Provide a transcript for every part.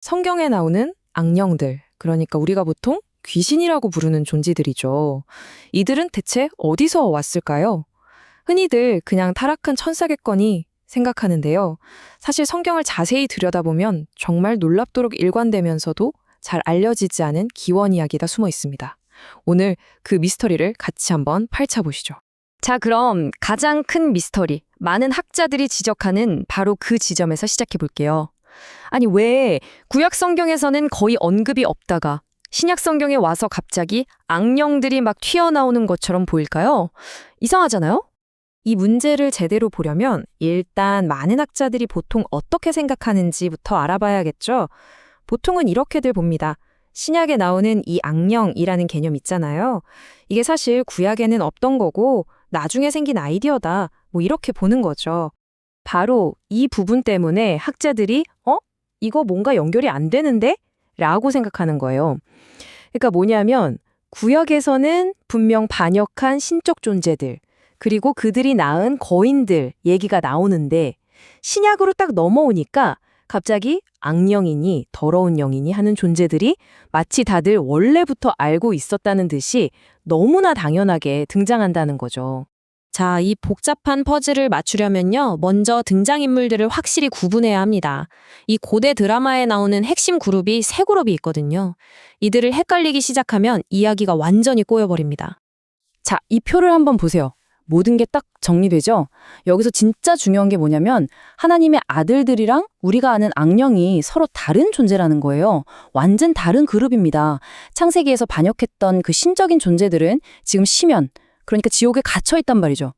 성경에 나오는 악령들, 그러니까 우리가 보통 귀신이라고 부르는 존재들이죠. 이들은 대체 어디서 왔을까요? 흔히들 그냥 타락한 천사겠거니 생각하는데요. 사실 성경을 자세히 들여다보면 정말 놀랍도록 일관되면서도 잘 알려지지 않은 기원 이야기가 숨어 있습니다. 오늘 그 미스터리를 같이 한번 파헤쳐보시죠. 자, 그럼 가장 큰 미스터리, 많은 학자들이 지적하는 바로 그 지점에서 시작해 볼게요. 아니, 왜 구약 성경에서는 거의 언급이 없다가 신약 성경에 와서 갑자기 악령들이 막 튀어나오는 것처럼 보일까요? 이상하잖아요? 이 문제를 제대로 보려면 일단 많은 학자들이 보통 어떻게 생각하는지부터 알아봐야겠죠. 보통은 이렇게들 봅니다. 신약에 나오는 이 악령이라는 개념 있잖아요. 이게 사실 구약에는 없던 거고 나중에 생긴 아이디어다. 뭐 이렇게 보는 거죠. 바로 이 부분 때문에 학자들이 이거 뭔가 연결이 안 되는데? 라고 생각하는 거예요. 그러니까 뭐냐면 구약에서는 분명 반역한 신적 존재들, 그리고 그들이 낳은 거인들 얘기가 나오는데 신약으로 딱 넘어오니까 갑자기 악령이니 더러운 영이니 하는 존재들이 마치 다들 원래부터 알고 있었다는 듯이 너무나 당연하게 등장한다는 거죠. 자, 이 복잡한 퍼즐을 맞추려면요, 먼저 등장인물들을 확실히 구분해야 합니다. 이 고대 드라마에 나오는 핵심 그룹이 세 그룹이 있거든요. 이들을 헷갈리기 시작하면 이야기가 완전히 꼬여버립니다. 자, 이 표를 한번 보세요. 모든 게 딱 정리되죠? 여기서 진짜 중요한 게 뭐냐면 하나님의 아들들이랑 우리가 아는 악령이 서로 다른 존재라는 거예요. 완전 다른 그룹입니다. 창세기에서 반역했던 그 신적인 존재들은 지금 심연, 그러니까 지옥에 갇혀 있단 말이죠.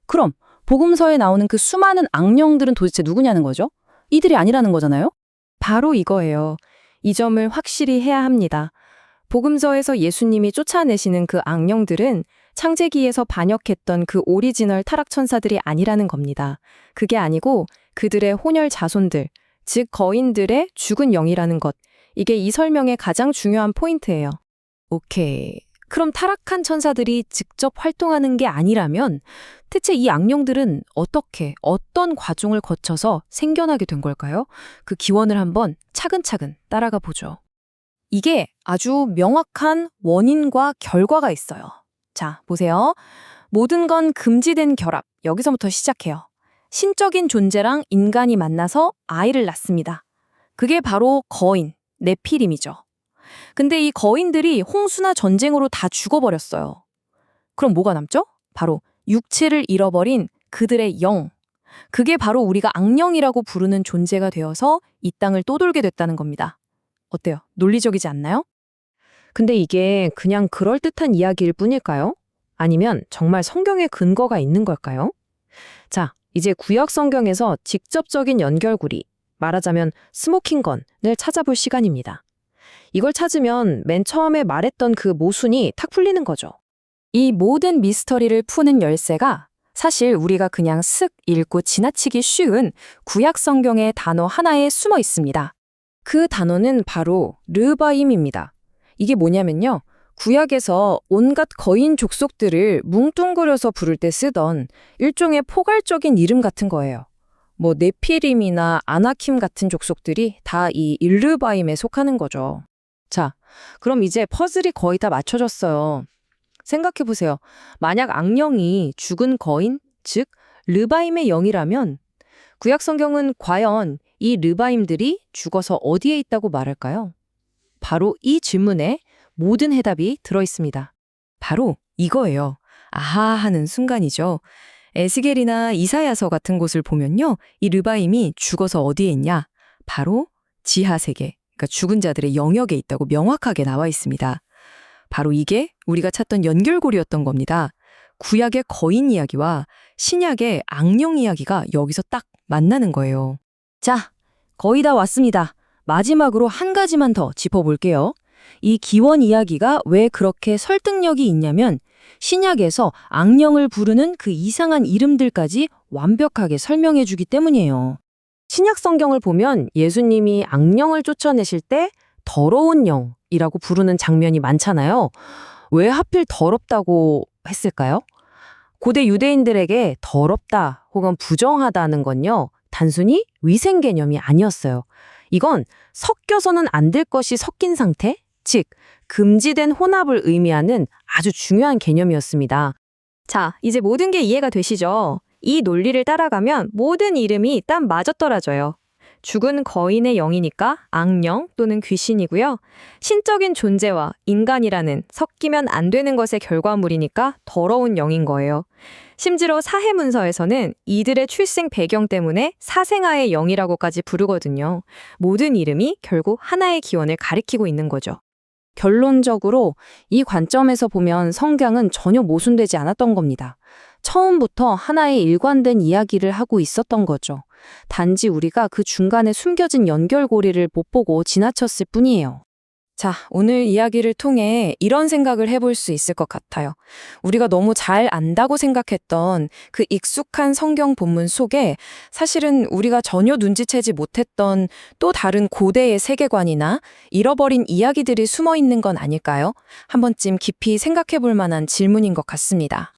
그럼 복음서에 나오는 그 수많은 악령들은 도대체 누구냐는 거죠? 이들이 아니라는 거잖아요? 바로 이거예요. 이 점을 확실히 해야 합니다. 복음서에서 예수님이 쫓아내시는 그 악령들은 창세기에서 반역했던 그 오리지널 타락천사들이 아니라는 겁니다. 그게 아니고 그들의 혼혈 자손들, 즉 거인들의 죽은 영이라는 것. 이게 이 설명의 가장 중요한 포인트예요. 오케이. 그럼 타락한 천사들이 직접 활동하는 게 아니라면 대체 이 악령들은 어떻게, 어떤 과정을 거쳐서 생겨나게 된 걸까요? 그 기원을 한번 차근차근 따라가 보죠. 이게 아주 명확한 원인과 결과가 있어요. 자, 보세요. 모든 건 금지된 결합. 여기서부터 시작해요. 신적인 존재랑 인간이 만나서 아이를 낳습니다. 그게 바로 거인, 네피림이죠. 근데 이 거인들이 홍수나 전쟁으로 다 죽어버렸어요. 그럼 뭐가 남죠? 바로 육체를 잃어버린 그들의 영. 그게 바로 우리가 악령이라고 부르는 존재가 되어서 이 땅을 떠돌게 됐다는 겁니다. 어때요? 논리적이지 않나요? 근데 이게 그냥 그럴듯한 이야기일 뿐일까요? 아니면 정말 성경에 근거가 있는 걸까요? 자, 이제 구약 성경에서 직접적인 연결고리, 말하자면 스모킹건을 찾아볼 시간입니다. 이걸 찾으면 맨 처음에 말했던 그 모순이 탁 풀리는 거죠. 이 모든 미스터리를 푸는 열쇠가 사실 우리가 그냥 쓱 읽고 지나치기 쉬운 구약 성경의 단어 하나에 숨어 있습니다. 그 단어는 바로 르바임입니다. 이게 뭐냐면요. 구약에서 온갖 거인 족속들을 뭉뚱그려서 부를 때 쓰던 일종의 포괄적인 이름 같은 거예요. 뭐 네피림이나 아나킴 같은 족속들이 다 이 일르바임에 속하는 거죠. 자, 그럼 이제 퍼즐이 거의 다 맞춰졌어요. 생각해보세요. 만약 악령이 죽은 거인, 즉 르바임의 영이라면 구약 성경은 과연 이 르바임들이 죽어서 어디에 있다고 말할까요? 바로 이 질문에 모든 해답이 들어있습니다. 바로 이거예요. 아하 하는 순간이죠. 에스겔이나 이사야서 같은 곳을 보면요. 이 르바임이 죽어서 어디에 있냐? 바로 지하세계, 그러니까 죽은 자들의 영역에 있다고 명확하게 나와 있습니다. 바로 이게 우리가 찾던 연결고리였던 겁니다. 구약의 거인 이야기와 신약의 악령 이야기가 여기서 딱 만나는 거예요. 자, 거의 다 왔습니다. 마지막으로 한 가지만 더 짚어볼게요. 이 기원 이야기가 왜 그렇게 설득력이 있냐면 신약에서 악령을 부르는 그 이상한 이름들까지 완벽하게 설명해주기 때문이에요. 신약 성경을 보면 예수님이 악령을 쫓아내실 때 더러운 영이라고 부르는 장면이 많잖아요. 왜 하필 더럽다고 했을까요? 고대 유대인들에게 더럽다 혹은 부정하다는 건요, 단순히 위생 개념이 아니었어요. 이건 섞여서는 안 될 것이 섞인 상태, 즉 금지된 혼합을 의미하는 아주 중요한 개념이었습니다. 자, 이제 모든 게 이해가 되시죠? 이 논리를 따라가면 모든 이름이 딱 맞아떨어져요. 죽은 거인의 영이니까 악령 또는 귀신이고요. 신적인 존재와 인간이라는 섞이면 안 되는 것의 결과물이니까 더러운 영인 거예요. 심지어 사해문서에서는 이들의 출생 배경 때문에 사생아의 영이라고까지 부르거든요. 모든 이름이 결국 하나의 기원을 가리키고 있는 거죠. 결론적으로 이 관점에서 보면 성경은 전혀 모순되지 않았던 겁니다. 처음부터 하나의 일관된 이야기를 하고 있었던 거죠. 단지 우리가 그 중간에 숨겨진 연결고리를 못 보고 지나쳤을 뿐이에요. 자, 오늘 이야기를 통해 이런 생각을 해볼 수 있을 것 같아요. 우리가 너무 잘 안다고 생각했던 그 익숙한 성경 본문 속에 사실은 우리가 전혀 눈치채지 못했던 또 다른 고대의 세계관이나 잃어버린 이야기들이 숨어 있는 건 아닐까요? 한 번쯤 깊이 생각해 볼 만한 질문인 것 같습니다.